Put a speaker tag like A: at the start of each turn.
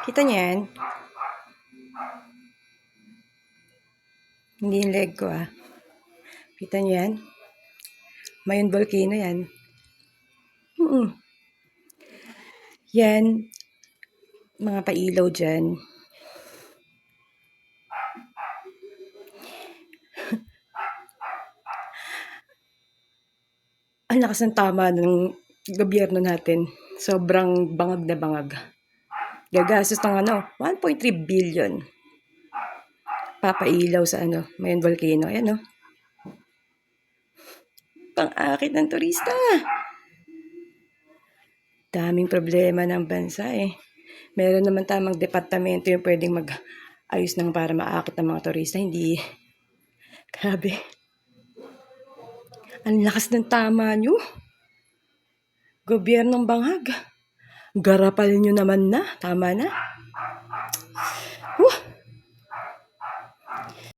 A: Kita niyo yan? Hindi yung leg ko Kita niyo yan? Mayon volcano yan. Yan. Mga pailaw dyan. Ang lakas ng tama ng gobyerno natin. Sobrang bangag na bangag. Gagastos ng 1.3 billion. Papailaw sa Mayon volcano. Ayan Pang-akit ng turista. Daming problema ng bansa Meron naman tamang departamento yung pwedeng mag-ayos ng para maakit ng mga turista. Hindi. Grabe. Ang lakas ng tama nyo. Gobyernong bangag. Garapal nyo naman na. Tama na.